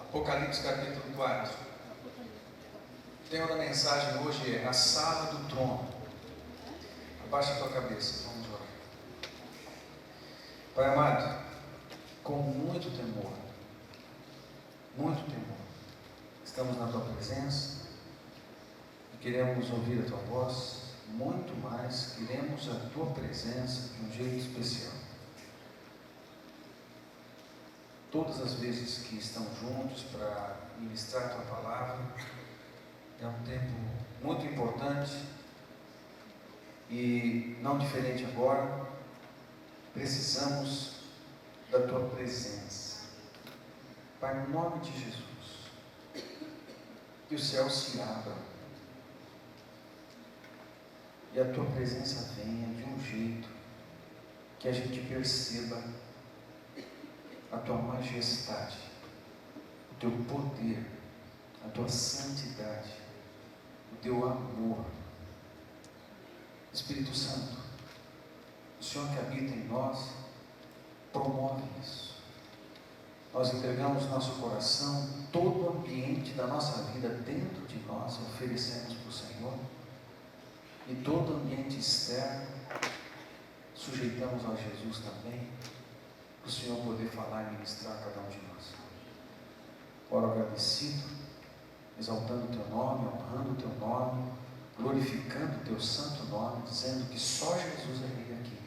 Apocalipse capítulo 4. O tema da mensagem hoje é a sala do trono. Abaixa a tua cabeça, vamos orar. Pai amado, com muito temor, estamos na tua presença e queremos ouvir a tua voz, muito mais, queremos a tua presença de um jeito especial. Todas as vezes que estamos juntos para ministrar a tua palavra, é um tempo muito importante e não diferente agora. Precisamos da tua presença. Pai, no nome de Jesus, que os céus se abram e a tua presença venha de um jeito que a gente perceba a tua majestade, o teu poder, a tua santidade, o teu amor. Espírito Santo, o Senhor que habita em nós, promove isso. Nós entregamos nosso coração, todo o ambiente da nossa vida dentro de nós, oferecemos para o Senhor, e todo o ambiente externo, sujeitamos a Jesus também, para o Senhor poder falar e ministrar a cada um de nós. Oro agradecido, exaltando o teu nome, honrando o teu nome, glorificando o teu santo nome, dizendo que só Jesus é Rei aqui.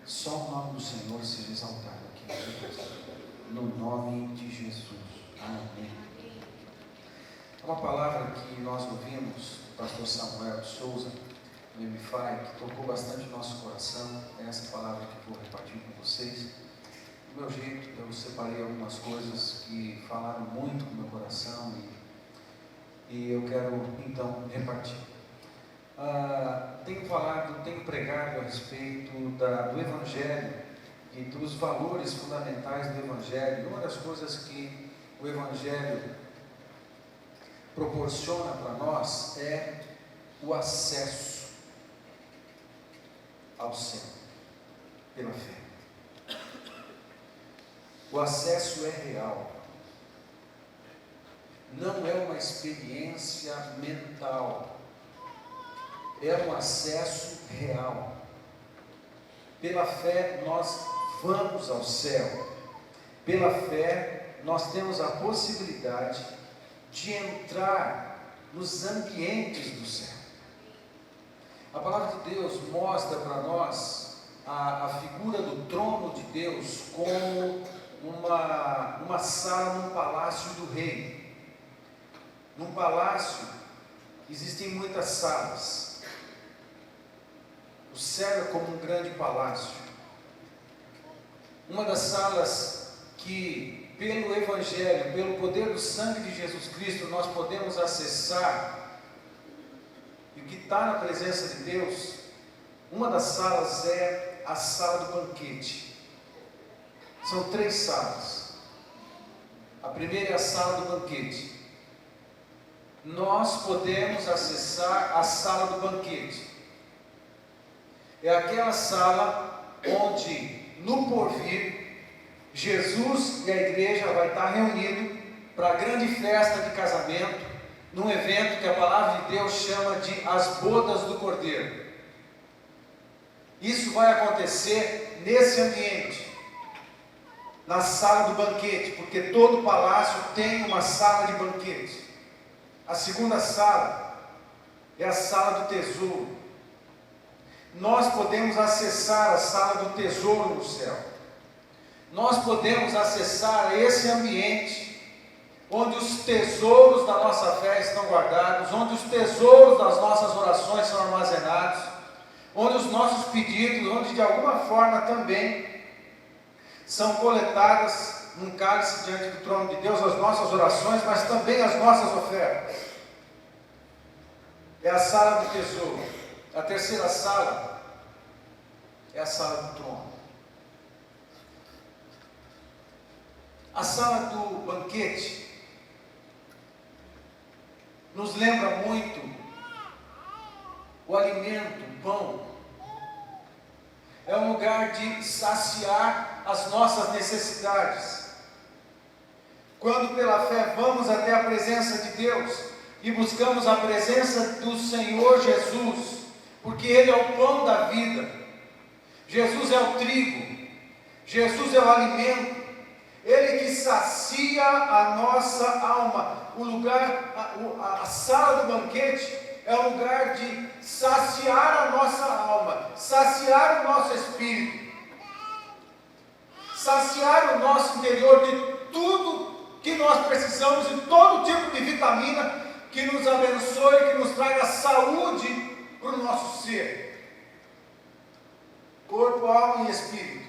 Só o nome do Senhor seja exaltado aqui, no nome de Jesus. Amém. É uma palavra que nós ouvimos do pastor Samuel de Souza, do MFI, que tocou bastante o nosso coração. É essa palavra que vou repartir com vocês. Do meu jeito, eu separei algumas coisas que falaram muito no meu coração e eu quero então repartir. Tenho pregado a respeito do Evangelho e dos valores fundamentais do Evangelho. E uma das coisas que o Evangelho proporciona para nós é o acesso ao céu pela fé. O acesso é real, não é uma experiência mental, é um acesso real. Pela fé nós vamos ao céu, pela fé nós temos a possibilidade de entrar nos ambientes do céu. A palavra de Deus mostra para nós a figura do trono de Deus como uma sala num palácio do rei. Num palácio existem muitas salas. O céu é como um grande palácio. Uma das salas que, pelo Evangelho, pelo poder do sangue de Jesus Cristo, nós podemos acessar, e que está na presença de Deus, uma das salas é a sala do banquete. São 3 salas. A primeira é a sala do banquete. Nós podemos acessar a sala do banquete. É aquela sala onde, no porvir, Jesus e a igreja vai estar reunidos para a grande festa de casamento, num evento que a palavra de Deus chama de as bodas do Cordeiro. Isso vai acontecer nesse ambiente, na sala do banquete, porque todo palácio tem uma sala de banquete. A segunda sala é a sala do tesouro. Nós podemos acessar a sala do tesouro no céu. Nós podemos acessar esse ambiente onde os tesouros da nossa fé estão guardados, onde os tesouros das nossas orações são armazenados, onde os nossos pedidos, onde de alguma forma também são coletadas num cálice diante do trono de Deus as nossas orações, mas também as nossas ofertas. É a sala do tesouro. A terceira sala é a sala do trono. A sala do banquete nos lembra muito o alimento, o pão. É um lugar de saciar as nossas necessidades. Quando pela fé vamos até a presença de Deus e buscamos a presença do Senhor Jesus, porque Ele é o pão da vida, Jesus é o trigo, Jesus é o alimento, Ele que sacia a nossa alma. O lugar, a sala do banquete é um lugar de saciar a nossa alma, saciar o nosso espírito, saciar o nosso interior de tudo que nós precisamos, de todo tipo de vitamina que nos abençoe, que nos traga saúde para o nosso ser, corpo, alma e espírito.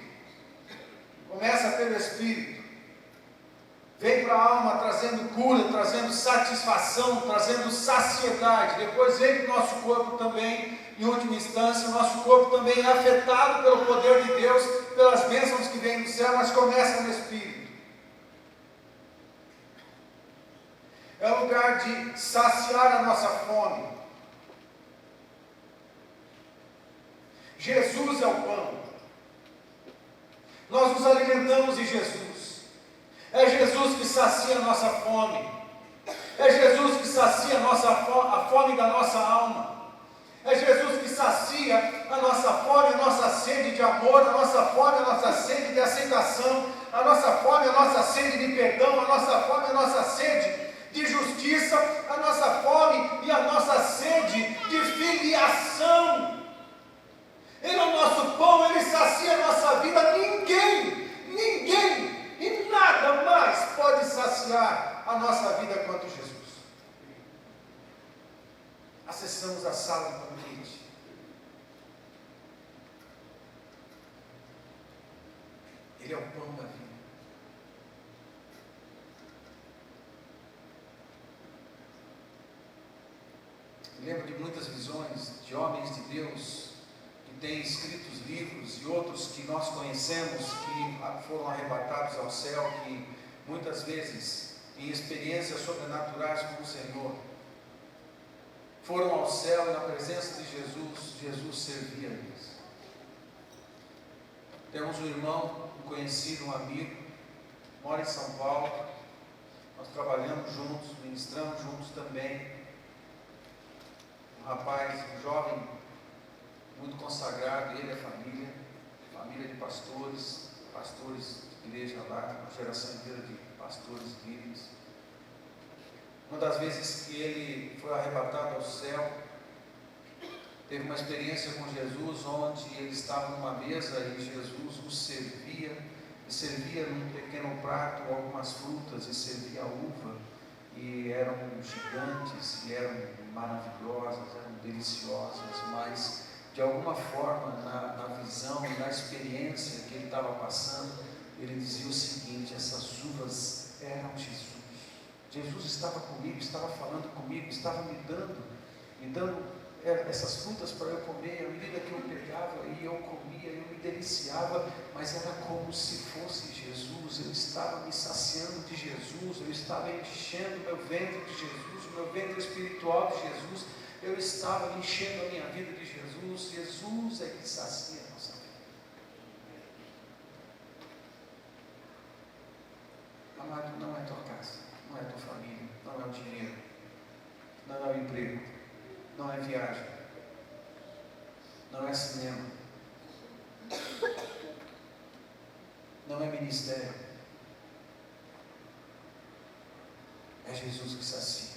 Começa pelo espírito, vem para a alma trazendo cura, trazendo satisfação, trazendo saciedade, depois vem para o nosso corpo também. Em última instância, o nosso corpo também é afetado pelo poder de Deus, pelas bênçãos que vêm do céu, mas começa no espírito. É um lugar de saciar a nossa fome. Jesus é o pão. Nós nos alimentamos de Jesus. É Jesus que sacia a nossa fome. É Jesus que sacia a fome da nossa alma. É Jesus que sacia a nossa fome, a nossa sede de amor, a nossa fome, a nossa sede de aceitação, a nossa fome, a nossa sede de perdão, a nossa fome, a nossa sede de justiça, a nossa fome e a nossa sede de filiação. Ele é o nosso pão, Ele sacia a nossa vida. Ninguém e nada mais pode saciar a nossa vida quanto Jesus. Acessamos a sala do banquete. Ele é o pão da vida. Eu lembro de muitas visões de homens de Deus que têm escrito livros, e outros que nós conhecemos que foram arrebatados ao céu, que muitas vezes em experiências sobrenaturais com o Senhor foram ao céu e na presença de Jesus servia eles. Temos um irmão, um conhecido, um amigo, mora em São Paulo, nós trabalhamos juntos, ministramos juntos também. Um rapaz, um jovem, muito consagrado, ele e a família de pastores de igreja lá, uma geração inteira de pastores líderes. Uma das vezes que ele foi arrebatado ao céu, teve uma experiência com Jesus, onde ele estava numa mesa e Jesus o servia, e servia num pequeno prato algumas frutas, e servia uva, e eram gigantes, e eram maravilhosas, eram deliciosas, mas de alguma forma, na visão e na experiência que ele estava passando, ele dizia o seguinte: essas uvas eram Jesus. Jesus estava comigo, estava falando comigo, estava me dando essas frutas para eu comer. À medida que eu pegava e eu comia, eu me deliciava, mas era como se fosse Jesus. Eu estava me saciando de Jesus, eu estava enchendo meu ventre de Jesus, o meu ventre espiritual de Jesus, eu estava enchendo a minha vida de Jesus. Jesus é que sacia a nossa vida. Amado, não é tua casa, não é tua família, não é o dinheiro, não é o emprego, não é viagem, não é cinema, não é ministério, é Jesus que sacia,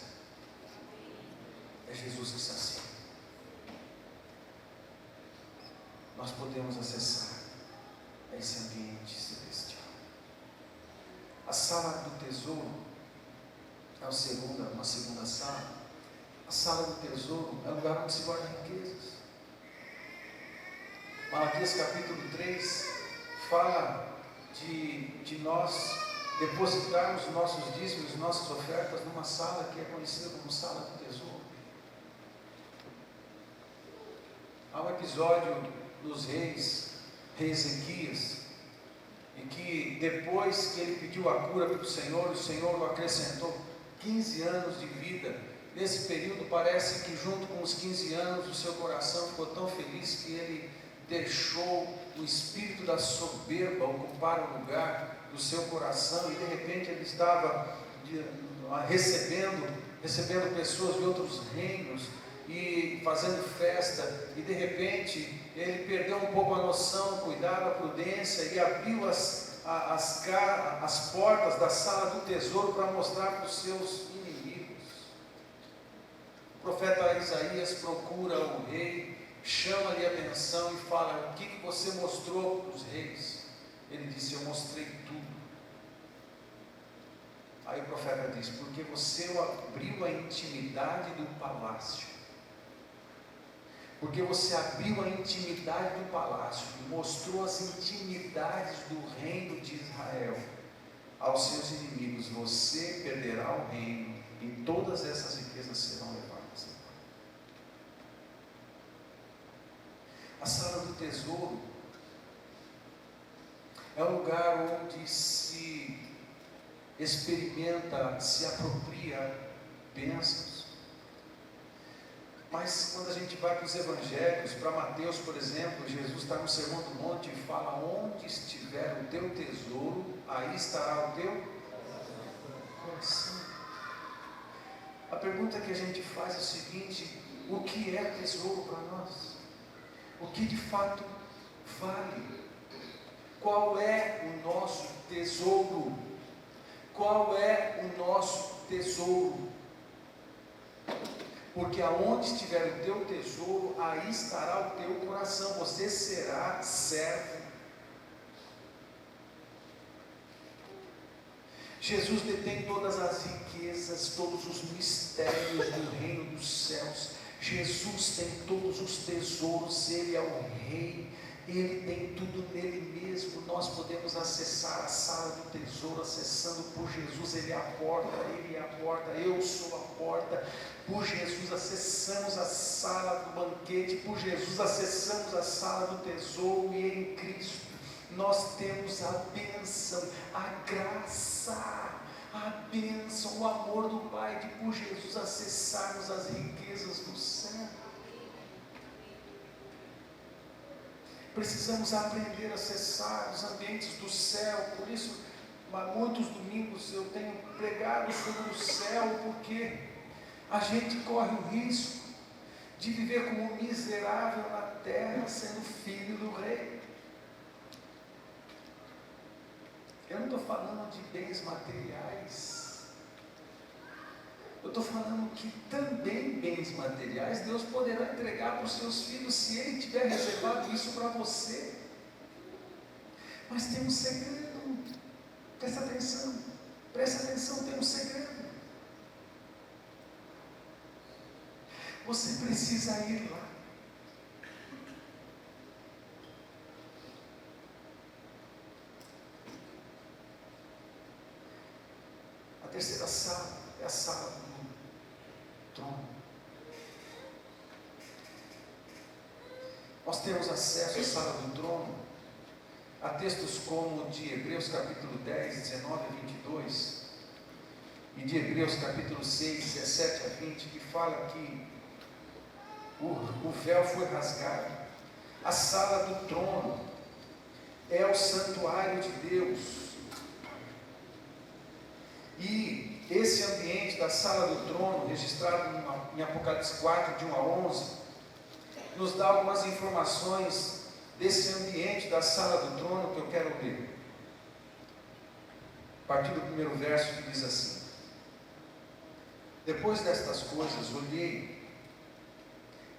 é Jesus que sacia. Nós podemos acessar esse ambiente celestial. A sala do tesouro é uma segunda sala. A sala do tesouro é o lugar onde se guarda riquezas. Malaquias capítulo 3 fala de nós depositarmos nossos dízimos, nossas ofertas numa sala que é conhecida como sala do tesouro. Há um episódio dos reis Ezequias, e que depois que ele pediu a cura para o Senhor o acrescentou 15 anos de vida. Nesse período parece que junto com os 15 anos o seu coração ficou tão feliz que ele deixou o espírito da soberba ocupar o lugar do seu coração, e de repente ele estava recebendo pessoas de outros reinos e fazendo festa, e de repente ele perdeu um pouco a noção, o cuidado, a prudência, e abriu as portas da sala do tesouro para mostrar para os seus inimigos. O profeta Isaías procura o rei, chama-lhe a atenção e fala: o que você mostrou para os reis? Ele disse: eu mostrei tudo. Aí o profeta diz: porque você abriu a intimidade do palácio, porque você abriu a intimidade do palácio e mostrou as intimidades do reino de Israel aos seus inimigos, você perderá o reino e todas essas riquezas serão levadas. A sala do tesouro é um lugar onde se experimenta, se apropria bênçãos. Mas quando a gente vai para os evangelhos, para Mateus, por exemplo, Jesus está no Sermão do Monte e fala: onde estiver o teu tesouro, aí estará o teu coração. A pergunta que a gente faz é o seguinte: o que é tesouro para nós? O que de fato vale? Qual é o nosso tesouro? Qual é o nosso tesouro? Porque aonde estiver o teu tesouro, aí estará o teu coração. Você será servo. Jesus detém todas as riquezas, todos os mistérios do reino dos céus. Jesus tem todos os tesouros, Ele é o Rei, Ele tem tudo nele mesmo. Nós podemos acessar a sala do tesouro acessando por Jesus. Ele é a porta, Ele é a porta, eu sou a porta. Por Jesus acessamos a sala do banquete, por Jesus acessamos a sala do tesouro, e em Cristo nós temos a bênção, a graça, a bênção, o amor do Pai, de por Jesus acessarmos as riquezas do céu. Precisamos aprender a acessar os ambientes do céu. Por isso, muitos domingos eu tenho pregado sobre o céu, porque a gente corre o risco de viver como um miserável na terra, sendo filho do Rei. Eu não estou falando de bens materiais. Eu estou falando que também bens materiais Deus poderá entregar para os seus filhos, se Ele tiver reservado isso para você. Mas tem um segredo. Presta atenção, tem um segredo. Você precisa ir lá. A terceira sala é a sala do trono. Nós temos acesso à sala do trono a textos como de Hebreus capítulo 10, 19 a 22, e de Hebreus capítulo 6, 17 a 20, que fala que o véu foi rasgado. A sala do trono é o santuário de Deus. E esse ambiente da sala do trono, registrado em Apocalipse 4, de 1 a 11, nos dá algumas informações desse ambiente da sala do trono que eu quero ler. A partir do primeiro verso, que diz assim: depois destas coisas olhei,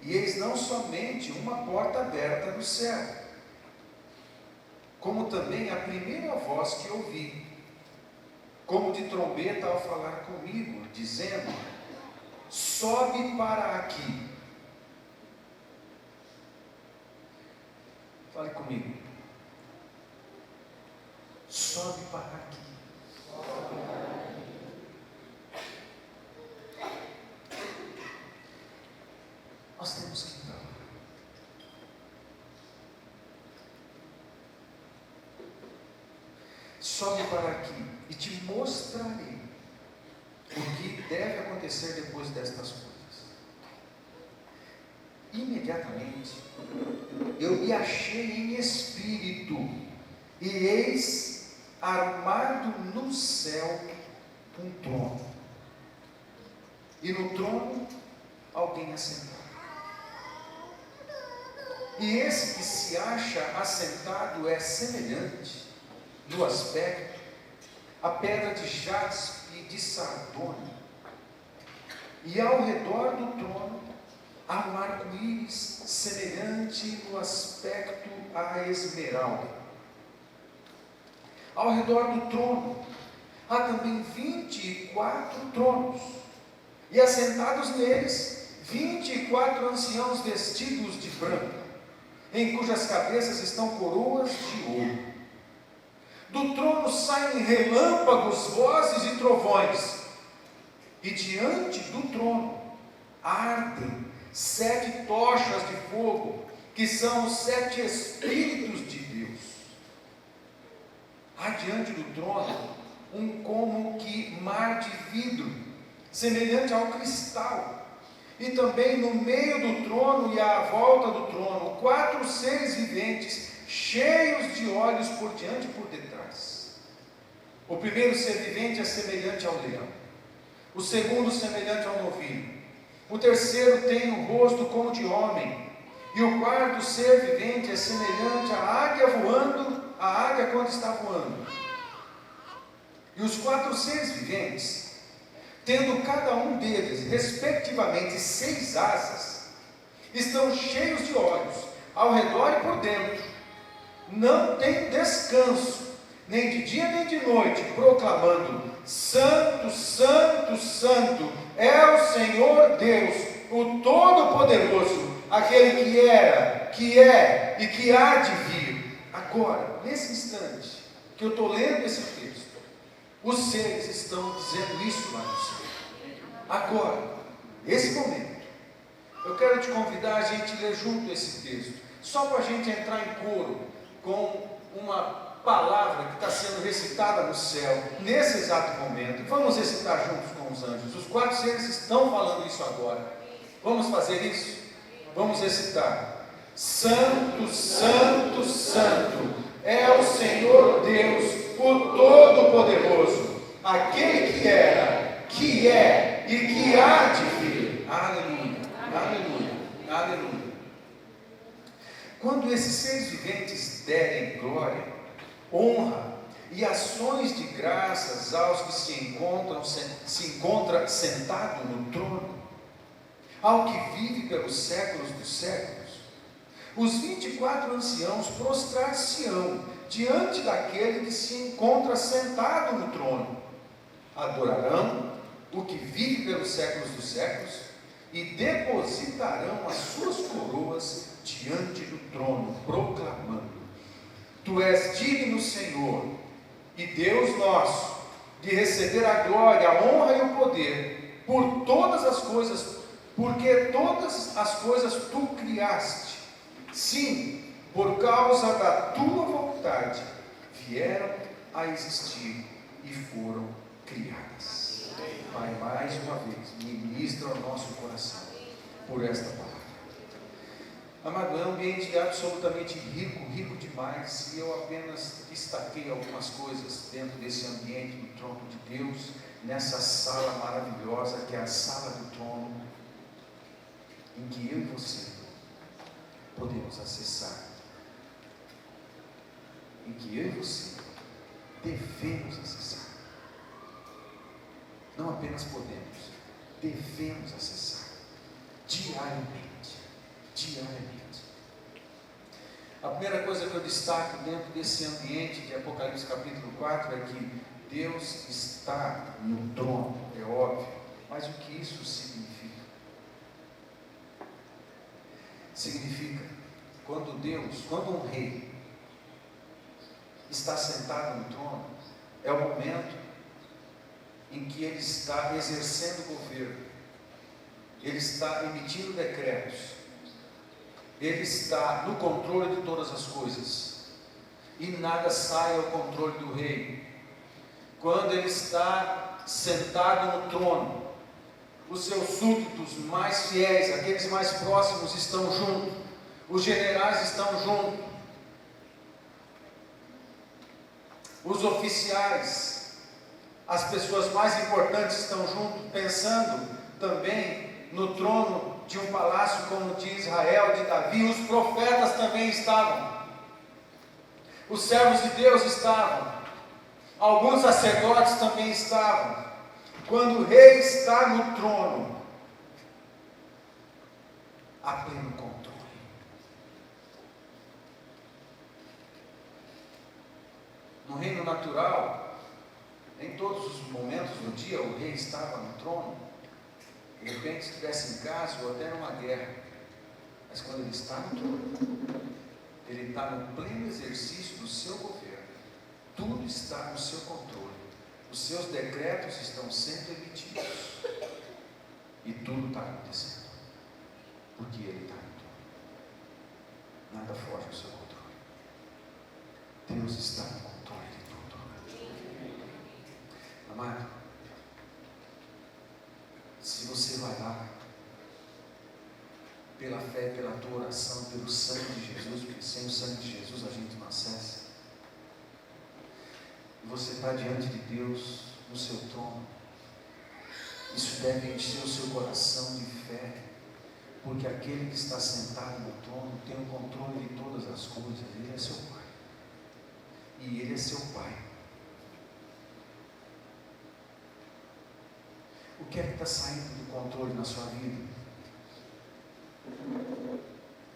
e eis não somente uma porta aberta no céu, como também a primeira voz que ouvi, como de trombeta ao falar comigo, dizendo: sobe para aqui. Fale comigo. Sobe para aqui. Nós temos que ir para lá. Sobe para aqui e te mostrarei o que deve acontecer depois destas coisas. Imediatamente eu me achei em espírito, e eis armado no céu um trono, e no trono alguém assentado. E esse que se acha assentado é semelhante no aspecto à pedra de jaspe e de sardônio, e ao redor do trono há um arco-íris semelhante no aspecto à esmeralda. Ao redor do trono há também 24 tronos, e assentados neles 24 anciãos vestidos de branco, em cujas cabeças estão coroas de ouro. Do trono saem relâmpagos, vozes e trovões, e diante do trono ardem 7 tochas de fogo, que são os 7 Espíritos de Deus. Há diante do trono um como que mar de vidro, semelhante ao cristal, e também no meio do trono e à volta do trono 4 seres viventes, cheios de olhos por diante e por detrás. O primeiro ser vivente é semelhante ao leão, o segundo semelhante ao novilho, o terceiro tem o rosto como de homem, e o quarto ser vivente é semelhante à águia voando, à águia quando está voando. E os 4 seres viventes, tendo cada um deles, respectivamente, 6 asas, estão cheios de olhos, ao redor e por dentro, não tem descanso, nem de dia nem de noite, proclamando: Santo, Santo, Santo, é o Senhor Deus, o Todo-Poderoso, aquele que era, que é e que há de vir. Agora, nesse instante, que eu estou lendo esse texto, os seres estão dizendo isso lá no céu. Agora, nesse momento, eu quero te convidar a gente ler junto esse texto, só para a gente entrar em coro com uma palavra que está sendo recitada no céu, nesse exato momento. Vamos recitar juntos com os anjos. Os 4 seres estão falando isso agora. Vamos fazer isso? Vamos recitar: Santo, Santo, Santo, é o Senhor Deus, o Todo-Poderoso, aquele que era, que é e que há de vir. Aleluia, aleluia, aleluia. Quando esses seres viventes derem glória, honra e ações de graças aos que se encontra sentado no trono, ao que vive pelos séculos dos séculos, os 24 anciãos prostrar-se-ão diante daquele que se encontra sentado no trono, adorarão o que vive pelos séculos dos séculos e depositarão as suas coroas diante do trono, proclamando: Tu és digno, Senhor, e Deus nosso, de receber a glória, a honra e o poder por todas as coisas, porque todas as coisas Tu criaste. Sim, por causa da Tua vontade, vieram a existir e foram criadas. Pai, mais uma vez, ministra ao nosso coração por esta palavra. Amado, é um ambiente absolutamente rico, rico demais, e eu apenas destaquei algumas coisas dentro desse ambiente do trono de Deus, nessa sala maravilhosa que é a sala do trono, em que eu e você podemos acessar, em que eu e você devemos acessar. Não apenas podemos, devemos acessar diariamente. A primeira coisa que eu destaco dentro desse ambiente de Apocalipse capítulo 4 é que Deus está no trono, é óbvio, mas o que isso significa? Significa quando um rei está sentado no trono, é o momento em que ele está exercendo o governo, ele está emitindo decretos, ele está no controle de todas as coisas, e nada sai ao controle do rei. Quando ele está sentado no trono, Os seus súditos mais fiéis, aqueles mais próximos, estão juntos. Os generais estão juntos. Os oficiais, as pessoas mais importantes estão juntos, pensando também no trono de um palácio como de Israel, de Davi. Os profetas também estavam. Os servos de Deus estavam. Alguns sacerdotes também estavam. Quando o rei está no trono, há pleno controle. No reino natural, em todos os momentos do dia, o rei estava no trono. De repente, se estivesse em casa ou até numa guerra. Mas quando ele está no trono, ele está no pleno exercício do seu governo. Tudo está no seu controle. Os seus decretos estão sendo emitidos. E tudo está acontecendo. Porque ele está no trono. Nada foge do seu controle. Deus está no controle de tudo. Amado, se você vai lá, pela fé, pela tua oração, pelo sangue de Jesus, porque sem o sangue de Jesus a gente não acessa, e você está diante de Deus, no seu trono, isso deve encher o seu coração de fé, porque aquele que está sentado no trono tem o controle de todas as coisas. Ele é seu Pai, e Ele é seu Pai. O que é que está saindo do controle na sua vida?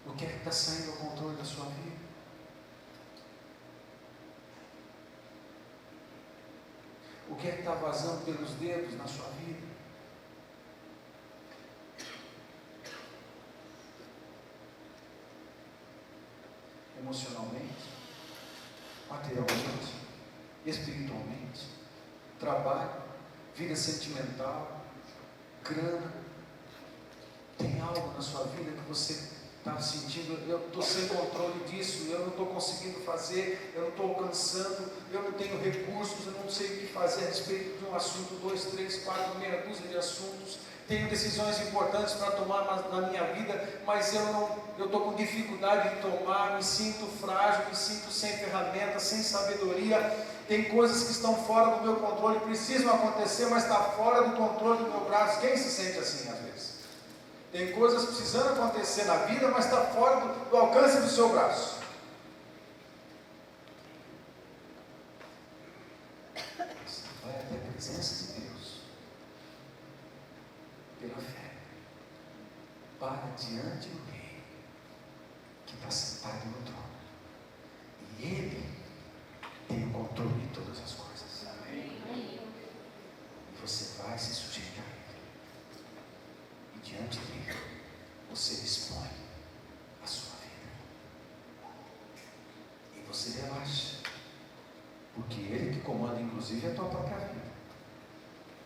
O que é que está saindo do controle da sua vida? O que é que está vazando pelos dedos na sua vida? Emocionalmente, materialmente, espiritualmente, trabalho, vida sentimental, grana. Tem algo na sua vida que você está sentindo, eu estou sem controle disso, eu não estou conseguindo fazer, eu não estou alcançando, eu não tenho recursos, eu não sei o que fazer a respeito de um assunto, 2, 3, 4, meia dúzia de assuntos. Tenho decisões importantes para tomar na minha vida, mas eu estou com dificuldade de tomar, me sinto frágil, me sinto sem ferramentas, sem sabedoria. Tem coisas que estão fora do meu controle, precisam acontecer, mas está fora do controle do meu braço. Quem se sente assim às vezes? Tem coisas precisando acontecer na vida, mas está fora do alcance do seu braço. Você vai até a presença de Deus, pela fé, para diante do Rei, que está sentado no trono, e Ele tem o controle de todas as coisas. Amém. E você vai se sujeitar a Ele, e diante dele você dispõe a sua vida, e você relaxa, porque Ele que comanda inclusive a tua própria vida.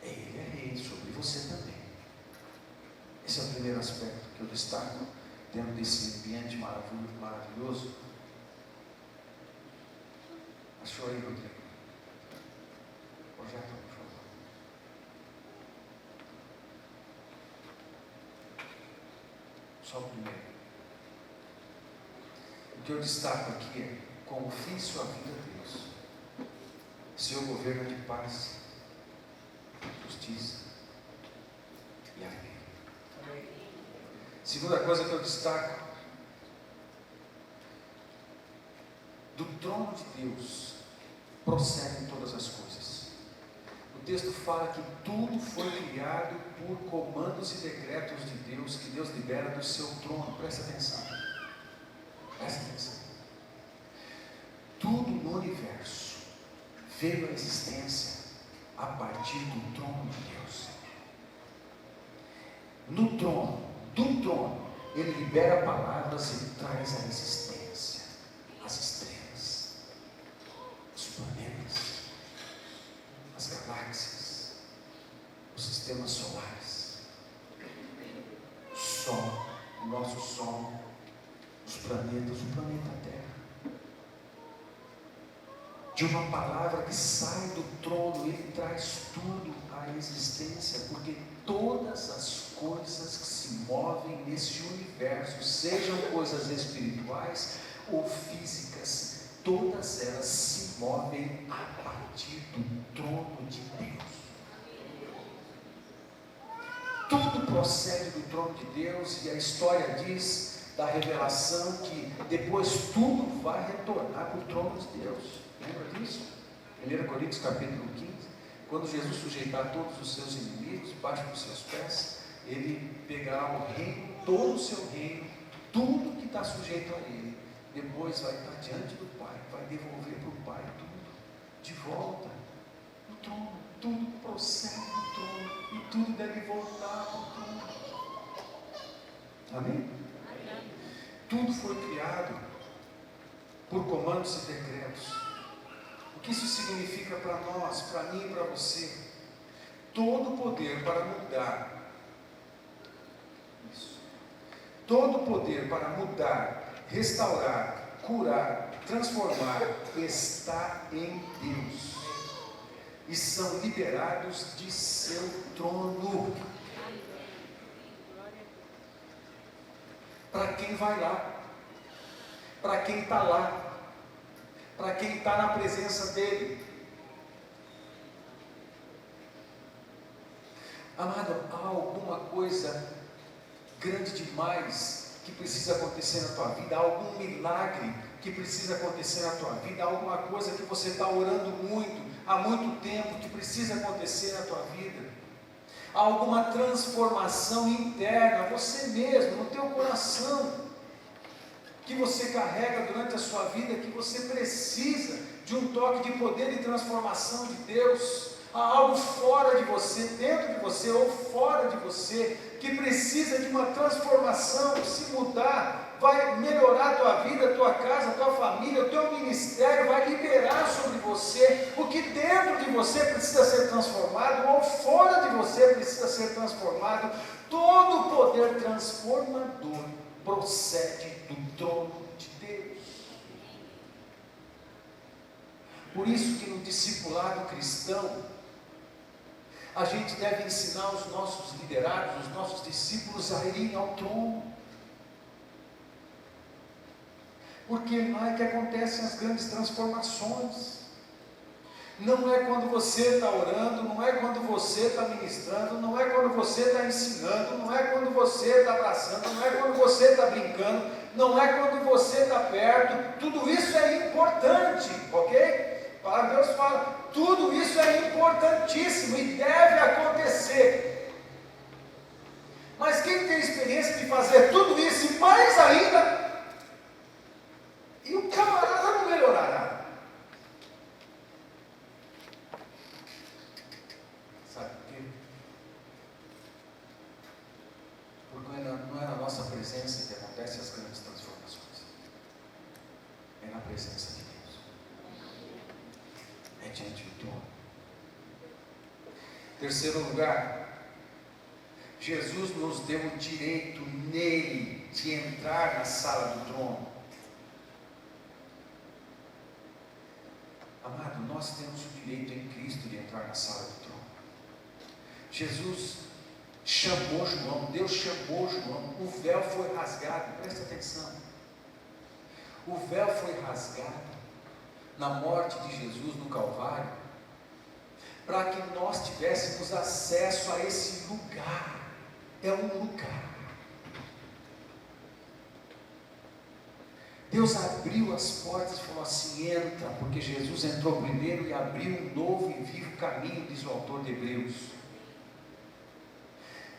Ele é rei sobre você também. Esse é o primeiro aspecto que eu destaco dentro desse ambiente maravilhoso. Achou aí, Rodrigo? Projeta, por favor. Só o primeiro. O que eu destaco aqui é: confie sua vida a Deus. Seu governo de paz, justiça e alegria. Segunda coisa que eu destaco: do trono de Deus procedem todas as coisas. O texto fala que tudo foi criado por comandos e decretos de Deus, que Deus libera do seu trono. Presta atenção. Presta atenção. Tudo no universo veio à existência a partir do trono de Deus. No trono, do trono, Ele libera palavras e traz a existência as estrelas, os planetas, as galáxias, os sistemas solares, o Sol, o nosso Sol, os planetas, o planeta Terra. de uma palavra que sai do trono, Ele traz tudo à existência, porque todas as coisas que se movem nesse universo, sejam coisas espirituais ou físicas, todas elas se movem a partir do trono de Deus. Tudo procede do trono de Deus, e a história diz da revelação que depois tudo vai retornar para o trono de Deus. Lembra disso? 1 Coríntios capítulo 15, quando Jesus sujeitar todos os seus inimigos debaixo dos seus pés, Ele pegará o reino, todo o seu reino, tudo que está sujeito a Ele, depois vai estar diante do Pai, vai devolver para o Pai tudo, de volta, no trono, tudo procede do trono, e tudo deve voltar para o trono. Amém? Tudo foi criado por comandos e decretos. O que isso significa para nós, para mim e para você? Todo o poder para mudar, todo o poder para mudar, restaurar, curar, transformar, está em Deus, e são liberados de seu trono. Para quem vai lá, para quem está lá, para quem está na presença dEle. Amado, há alguma coisa grande demais que precisa acontecer na tua vida, há algum milagre que precisa acontecer na tua vida, há alguma coisa que você está orando muito, há muito tempo, que precisa acontecer na tua vida, há alguma transformação interna, você mesmo, no teu coração, que você carrega durante a sua vida, que você precisa de um toque de poder e transformação de Deus. Há algo fora de você, dentro de você ou fora de você, que precisa de uma transformação. Se mudar, vai melhorar a tua vida, a tua casa, a tua família, o teu ministério, vai liberar sobre você o que dentro de você precisa ser transformado, ou fora de você precisa ser transformado. Todo o poder transformador procede do trono de Deus. Por isso que no discipulado cristão, a gente deve ensinar os nossos liderados, os nossos discípulos a irem ao trono, porque lá é que acontecem as grandes transformações. Não é quando você está orando, não é quando você está ministrando, não é quando você está ensinando, não é quando você está abraçando, não é quando você está brincando, não é quando você está perto. Tudo isso é importante, ok? A palavra de Deus fala, tudo isso é importantíssimo e deve acontecer. Mas quem tem experiência de fazer tudo isso e mais ainda, e o camarada não melhorará. Não é na nossa presença que acontecem as grandes transformações, é na presença de Deus, é diante do trono. Terceiro lugar, Jesus nos deu o direito nele de entrar na sala do trono. Amado, nós temos o direito em Cristo de entrar na sala do trono. Jesus chamou João, Deus chamou João, o véu foi rasgado, presta atenção, o véu foi rasgado na morte de Jesus no Calvário, para que nós tivéssemos acesso a esse lugar. É um lugar. Deus abriu as portas e falou assim: entra, porque Jesus entrou primeiro e abriu um novo e vivo caminho, diz o autor de Hebreus.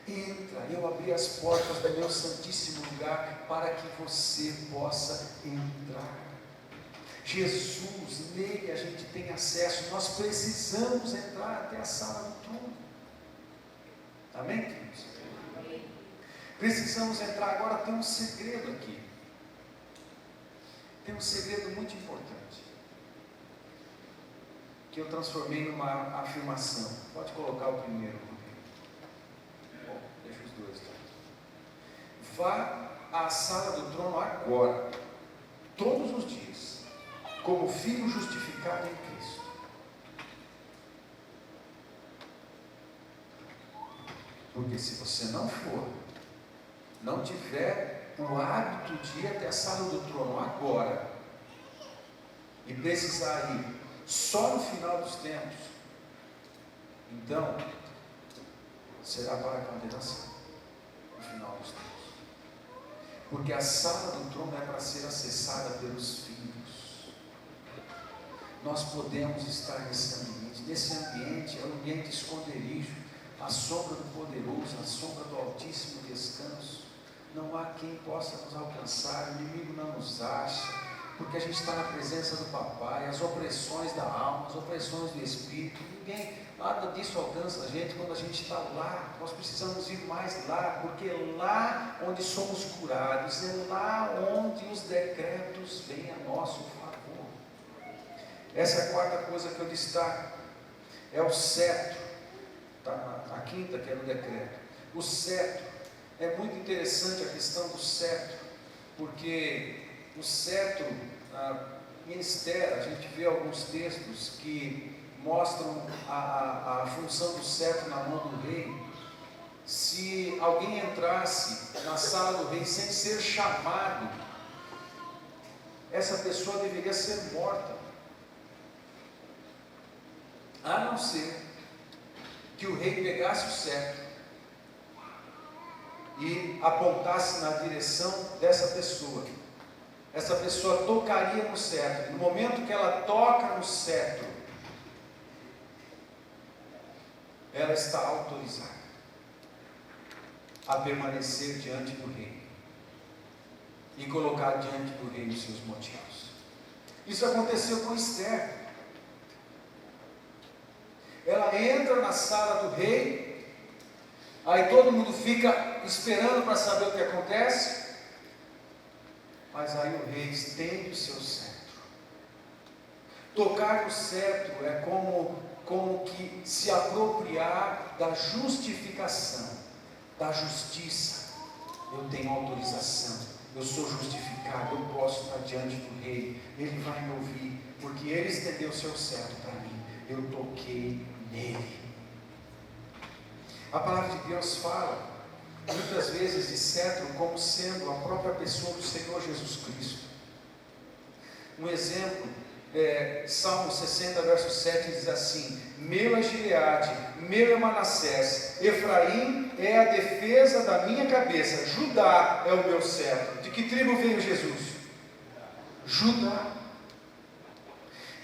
Entra, eu abri as portas do meu santíssimo lugar para que você possa entrar. Jesus, nele a gente tem acesso, nós precisamos entrar até a sala do trono. Amém, queridos? Amém. Precisamos entrar. Agora tem um segredo aqui, tem um segredo muito importante, que eu transformei numa afirmação. Pode colocar o primeiro. Bom, deixa os dois. Vá à sala do trono agora, todos os dias, como filho justificado em Cristo. Porque se você não for, não tiver o hábito de ir até a sala do trono agora, e precisar ir só no final dos tempos, então será para a condenação no final dos tempos. Porque a sala do trono é para ser acessada pelos filhos. Nós podemos estar nesse ambiente. Nesse ambiente é um ambiente esconderijo, a sombra do poderoso, a sombra do altíssimo descanso. Não há quem possa nos alcançar, o inimigo não nos acha, porque a gente está na presença do papai. As opressões da alma, as opressões do espírito, nada disso alcança a gente quando a gente está lá. Nós precisamos ir mais lá, porque é lá onde somos curados, é lá onde os decretos vêm a nosso favor. Essa é a quarta coisa que eu destaco, é o cetro. A quinta, que é no decreto, o cetro. É muito interessante a questão do cetro, porque o cetro, ministério, a gente vê alguns textos que mostram a função do cetro na mão do rei. Se alguém entrasse na sala do rei sem ser chamado, essa pessoa deveria ser morta, a não ser que o rei pegasse o cetro e apontasse na direção dessa pessoa. Essa pessoa tocaria no cetro, e no momento que ela toca no cetro, ela está autorizada a permanecer diante do rei e colocar diante do rei os seus motivos. Isso aconteceu com Esther. Ela entra na sala do rei, aí todo mundo fica esperando para saber o que acontece, mas aí o rei estende o seu cetro. Tocar no cetro é como que se apropriar da justificação, da justiça. Eu tenho autorização, eu sou justificado, eu posso estar diante do rei, ele vai me ouvir, porque ele estendeu o seu cetro para mim, eu toquei nele. A palavra de Deus fala muitas vezes de cetro como sendo a própria pessoa do Senhor Jesus Cristo. Um exemplo, Salmo 60, verso 7 diz assim: meu é Gileade, meu é Manassés, Efraim é a defesa da minha cabeça, Judá é o meu cetro. De que tribo veio Jesus? Judá.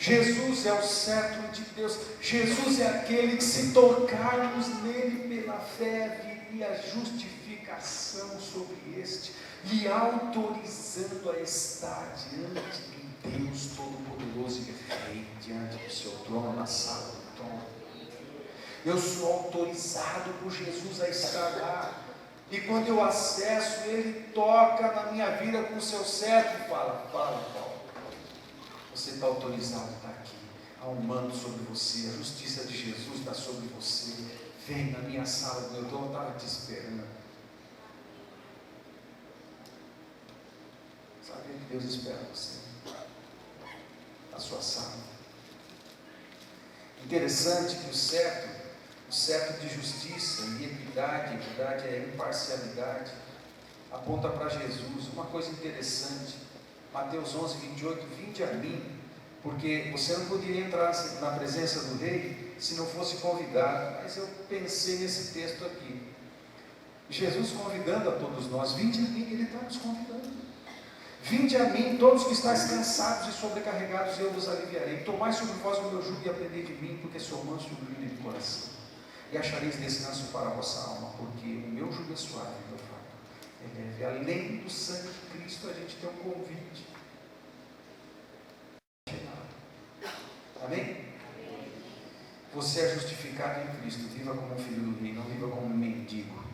Jesus é o cetro de Deus. Jesus é aquele que, se tocarmos nele pela fé, viria a justificação sobre este, lhe autorizando a estar diante de Deus Todo-Poderoso e Rei, diante do seu trono, na sala do trono. Eu sou autorizado por Jesus a estar lá, e quando eu acesso, ele toca na minha vida com o seu cetro e fala: Paulo, você está autorizado a estar aqui. Há um manto sobre você, a justiça de Jesus está sobre você. Vem na minha sala do meu trono, eu estava te esperando. Sabe que Deus espera você na sua sala. Interessante que o cetro de justiça e equidade é imparcialidade, aponta para Jesus. Uma coisa interessante, Mateus 11, 28, vinde a mim, porque você não poderia entrar na presença do rei se não fosse convidado. Mas eu pensei nesse texto aqui, Jesus convidando a todos nós: vinde a mim. Ele está nos convidando. Vinde a mim, todos que estáis cansados e sobrecarregados, eu vos aliviarei. Tomai sobre vós o meu jugo e aprendei de mim, porque sou manso e humilde de coração, e achareis descanso para a vossa alma, porque o meu jugo é suave e o meu fardo é leve. Além do sangue de Cristo, a gente tem um convite. Amém? Você é justificado em Cristo. Viva como um filho do rei, não viva como um mendigo.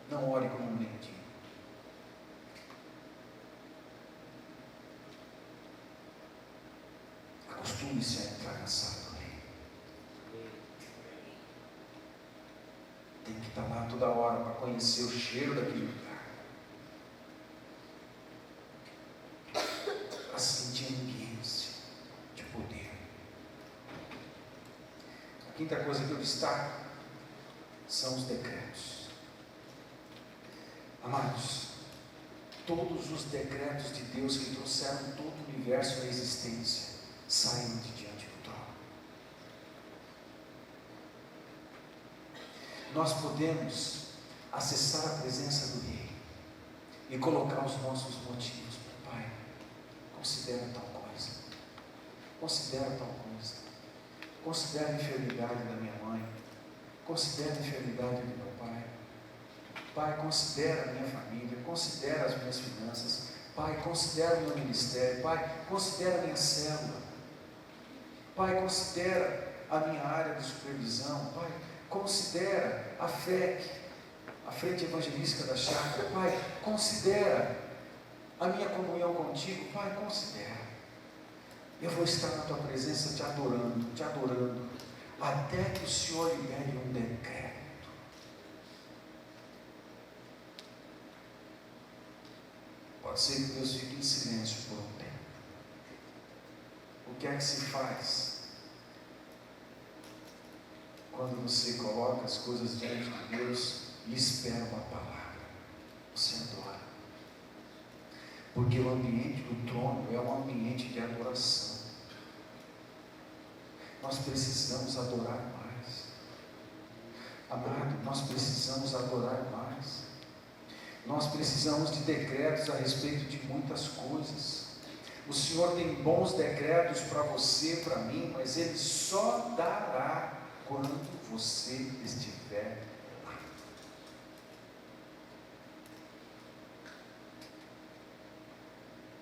Não ore como um mendigo. Acostume-se a entrar na sala do rei. Tem que estar lá toda hora para conhecer o cheiro daquele lugar. Quinta coisa que eu destaco são os decretos. Amados, todos os decretos de Deus que trouxeram todo o universo à existência saem de diante do trono. Nós podemos acessar a presença do Rei e colocar os nossos motivos para o Pai. Considera tal coisa. Considera tal coisa. Considera a enfermidade da minha mãe. Considera a enfermidade do meu pai. Pai, considera a minha família. Considera as minhas finanças. Pai, considera o meu ministério. Pai, considera a minha célula. Pai, considera a minha área de supervisão. Pai, considera a FEC, a Frente Evangelística da Chácara. Pai, considera a minha comunhão contigo. Pai, considera. Eu vou estar na tua presença te adorando, até que o Senhor libere um decreto. Pode ser que Deus fique em silêncio por um tempo. O que é que se faz quando você coloca as coisas diante de Deus e espera uma palavra? Você adora. Porque o ambiente do trono é um ambiente de adoração. Nós precisamos adorar mais. Amado, nós precisamos adorar mais. Nós precisamos de decretos a respeito de muitas coisas. O Senhor tem bons decretos para você, para mim, mas Ele só dará quando você estiver lá.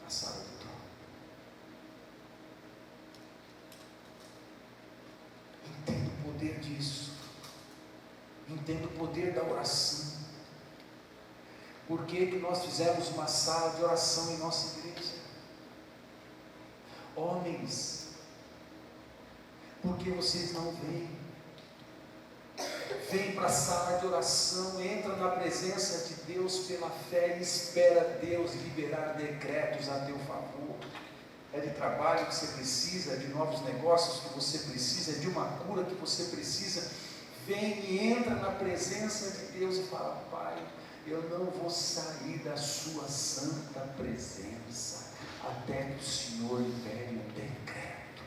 Na sala do trono. Entenda o poder disso. Entenda o poder da oração. Por que nós fizemos uma sala de oração em nossa igreja? Homens, por que vocês não vêm? Vem para a sala de oração, entra na presença de Deus pela fé e espera Deus liberar decretos a teu favor. É de trabalho que você precisa, é de novos negócios que você precisa, é de uma cura que você precisa. Vem e entra na presença de Deus e fala: Pai, eu não vou sair da sua santa presença até que o Senhor libere um decreto.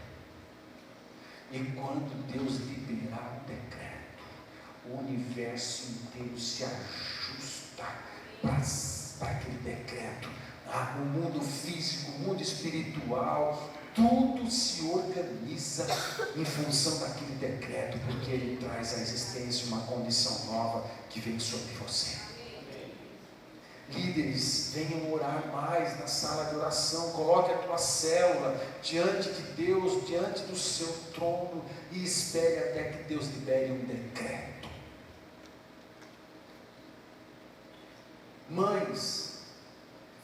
E quando Deus liberar o decreto, o universo inteiro se ajusta para aquele decreto. O mundo físico, o mundo espiritual, tudo se organiza em função daquele decreto, porque ele traz à existência uma condição nova que vem sobre você. Líderes, venham orar mais na sala de oração. Coloque a tua célula diante de Deus, diante do seu trono, e espere até que Deus libere um decreto. Mães,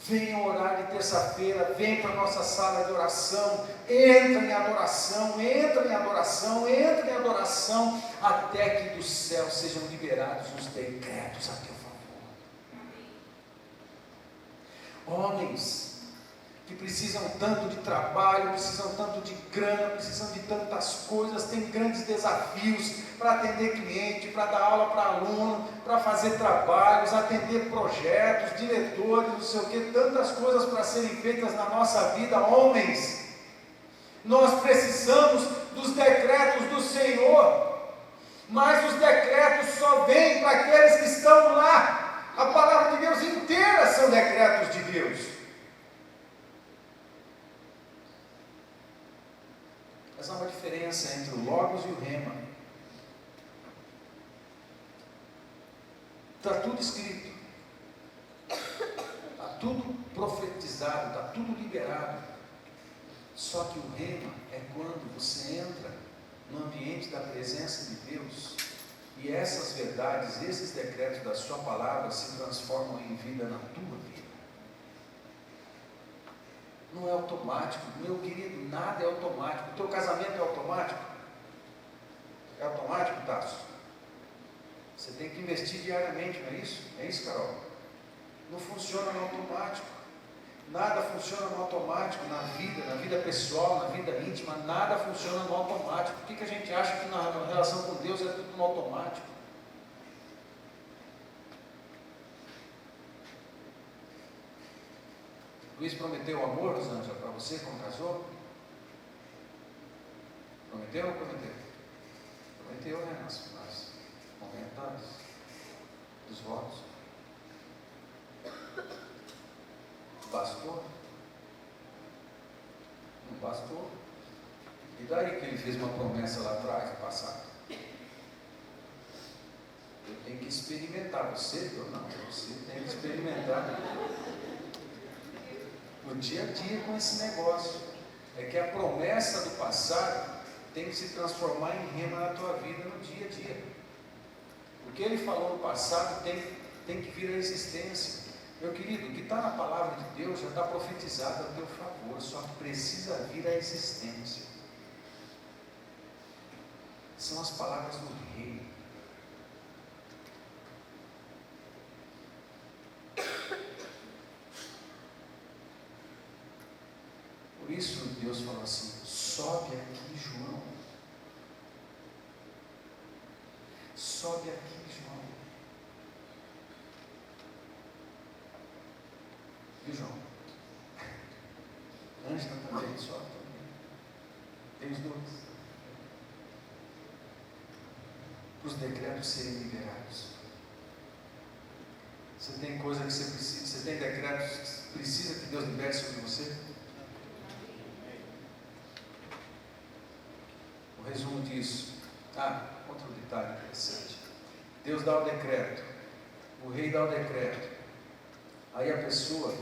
venham orar de terça-feira. Vem para a nossa sala de oração. Entra em adoração, entra em adoração, entra em adoração, até que do céu sejam liberados os decretos a teu favor. Homens que precisam tanto de trabalho, precisam tanto de grana, precisam de tantas coisas, têm grandes desafios para atender cliente, para dar aula para aluno, para fazer trabalhos, atender projetos, diretores, não sei o que, tantas coisas para serem feitas na nossa vida. Homens, nós precisamos dos decretos do Senhor, mas os decretos só vêm para aqueles que estão lá. A palavra de Deus inteira são decretos de Deus. Mas há uma diferença entre o Logos e o Rema. Está tudo escrito, está tudo profetizado, está tudo liberado. Só que o Rema é quando você entra no ambiente da presença de Deus, e essas verdades, esses decretos da sua palavra se transformam em vida na tua vida. Não é automático, meu querido, nada é automático. O teu casamento é automático? É automático, Tasso? Você tem que investir diariamente, não é isso? É isso, Carol? Não funciona no automático. Nada funciona no automático, na vida pessoal, na vida íntima, nada funciona no automático. Por que a gente acha que na relação com Deus é tudo no automático? Luiz prometeu amor, Rosângela, para você quando casou? Prometeu ou não prometeu? Prometeu, né? Nas comentários dos votos. Bastou? Não bastou. E daí que ele fez uma promessa lá atrás, no passado? Eu tenho que experimentar. Você? Eu não. Você tem que experimentar no dia a dia com esse negócio. É que a promessa do passado tem que se transformar em rema na tua vida no dia a dia. O que ele falou no passado tem que vir à existência. Meu querido, o que está na palavra de Deus já está profetizado a teu favor, só que precisa vir à existência. São as palavras do rei. Por isso Deus falou assim: sobe aqui, João. Sobe aqui, João. Viu, João? Ângela também, sobe também. Tem os dois. Para os decretos serem liberados. Você tem coisa que você precisa, você tem decretos que precisa que Deus libere sobre você? O resumo disso. Outro detalhe interessante. Deus dá o decreto. O rei dá o decreto. Aí a pessoa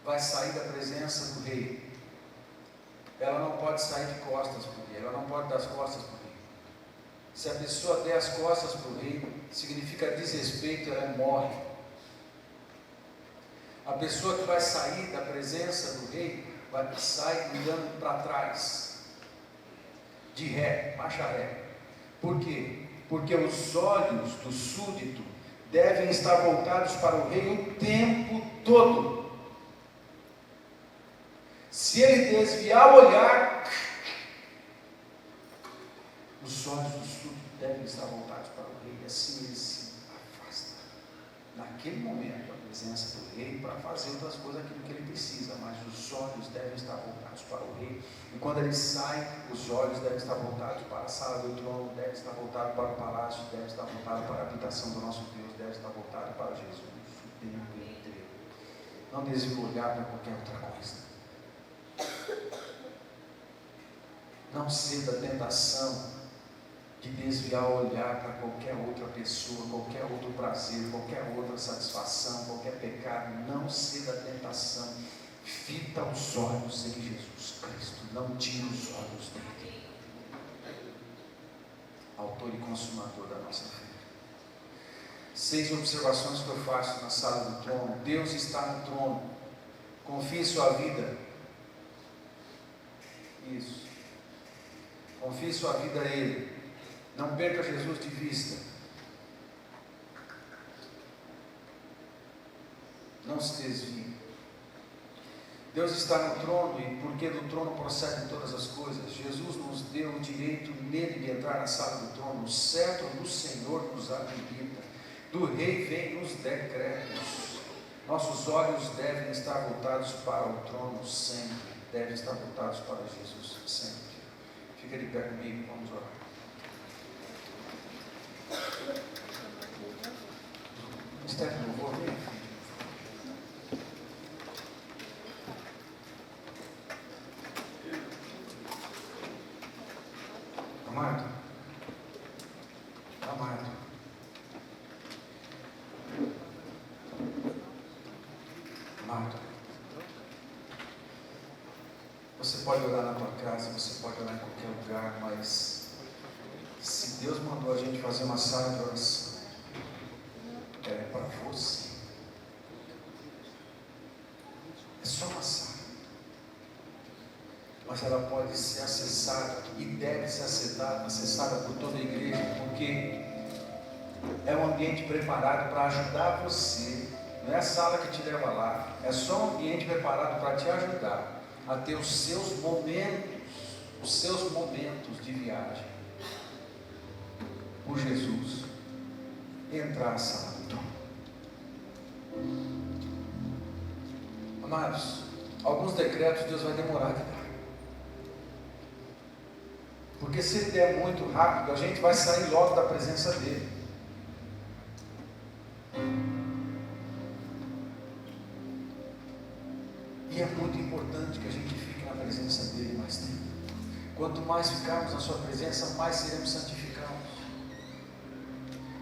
vai sair da presença do rei. Ela não pode sair de costas para o rei. Ela não pode dar as costas para o rei. Se a pessoa der as costas para o rei, significa desrespeito, ela morre. A pessoa que vai sair da presença do rei vai sair andando para trás, de ré, marcha ré. Por quê? Porque os olhos do súdito devem estar voltados para o rei o tempo todo. Se ele desviar o olhar, os olhos do súdito devem estar voltados para o rei, assim ele se afasta. Naquele momento, a presença do rei para fazer outras coisas, aquilo que ele precisa, mas os olhos devem estar voltados para o rei. E quando ele sai, os olhos devem estar voltados para a sala do trono, devem estar voltados para o palácio, devem estar voltados para a habitação do nosso Deus, devem estar voltados para Jesus, o tempo inteiro. Não desvie o olhar para qualquer outra coisa. Não ceda à tentação de desviar o olhar para qualquer outra pessoa, qualquer outro prazer, qualquer outra satisfação, qualquer pecado. Não ceda à tentação. Fita os olhos em Jesus Cristo. Não tire os olhos dele. Autor e consumador da nossa fé. 6 observações que eu faço na sala do trono. Deus está no trono. Confie em sua vida. Isso. Confie sua vida a Ele. Não perca Jesus de vista. Não se desvie. Deus está no trono e porque do trono procedem todas as coisas. Jesus nos deu o direito nele de entrar na sala do trono. O cetro do Senhor nos habilita. Do Rei vem os decretos. Nossos olhos devem estar voltados para o trono sempre. Devem estar voltados para Jesus sempre. Fica de pé comigo, vamos orar. Stefano, vou ver. Amado. Você pode orar na tua casa, você pode orar em qualquer lugar, mas se Deus mandou a gente fazer uma sala de oração, é para você. É só uma sala. Mas ela pode ser acessada e deve ser acessada por toda a igreja, porque é um ambiente preparado para ajudar você Não é a sala que te leva lá. É só um ambiente preparado para te ajudar a ter os seus momentos de viagem por Jesus. Entrar na sala do trono. Amados, alguns decretos Deus vai demorar de dar. Porque se Ele der muito rápido, a gente vai sair logo da presença dEle. E é muito importante que a gente fique na presença dEle mais tempo. Quanto mais ficarmos na sua presença, mais seremos santificados,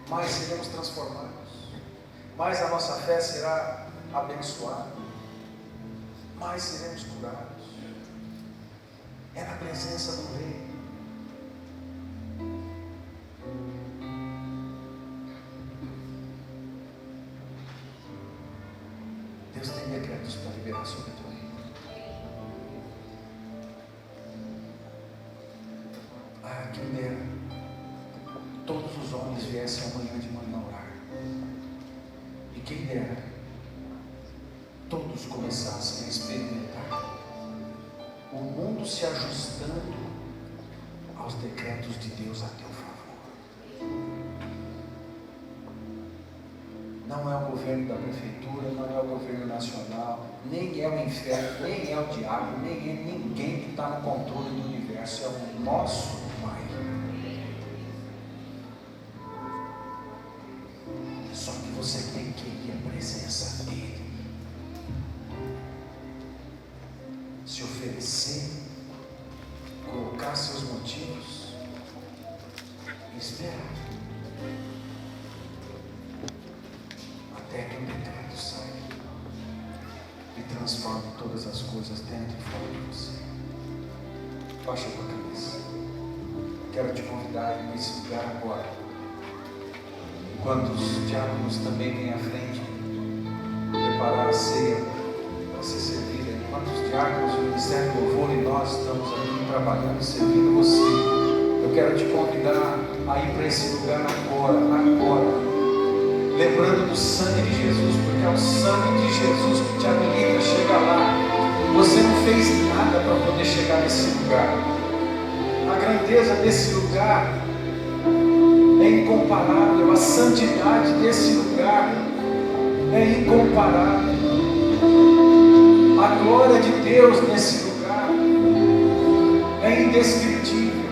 mais seremos transformados, mais a nossa fé será abençoada, mais seremos curados. É na presença do Rei. Deus tem decretos para liberar sobre a tua vida. Quem dera todos os homens viessem amanhã de manhã orar. E quem dera todos começassem a experimentar o mundo se ajustando aos decretos de Deus a teu favor. Não é o governo da prefeitura, não é o governo nacional, nem é o inferno, nem é o diabo, nem é ninguém que está no controle do universo. É o nosso Pai. Só que você tem que ir à presença dEle, se oferecer, colocar seus motivos e esperar até que o decreto saia e transforme todas as coisas dentro e fora de você. Baixa a tua cabeça. Quero te convidar a ir nesse lugar agora. Enquanto os diáconos também vêm à frente preparar a ceia para ser servida. Enquanto os diáconos, o Ministério do Louvor e nós estamos aqui trabalhando, servindo você, eu quero te convidar a ir para esse lugar agora. Lembrando do sangue de Jesus, porque é o sangue de Jesus que te habilita a chegar lá. Você não fez nada para poder chegar nesse lugar. A grandeza desse lugar é incomparável. A santidade desse lugar é incomparável. A glória de Deus nesse lugar é indescritível.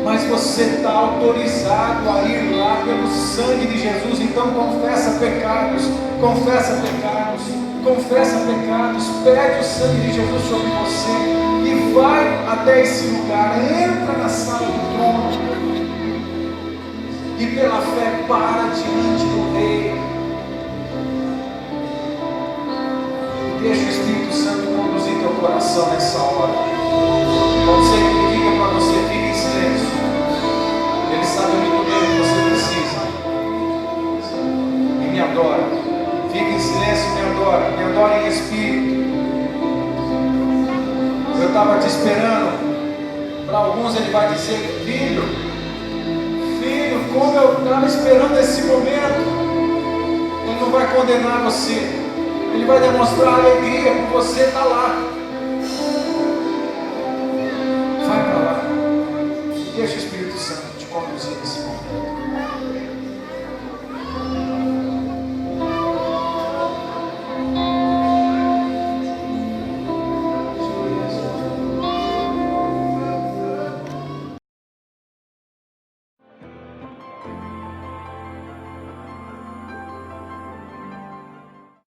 Mas você está autorizado a ir lá pelo sangue de Jesus. Então confessa pecados, pede o sangue de Jesus sobre você e vai até esse lugar. Entra na sala do trono e pela fé para diante do Rei. Deixa o Espírito Santo conduzir teu coração nessa hora. Pode ser que ele diga para você: fique em silêncio. Ele sabe muito bem o que você precisa. E me adora. Fique em silêncio e me adora em espírito. Eu estava te esperando. Para alguns ele vai dizer: filho, como eu estava esperando esse momento. Ele não vai condenar você. Ele vai demonstrar alegria por você estar lá.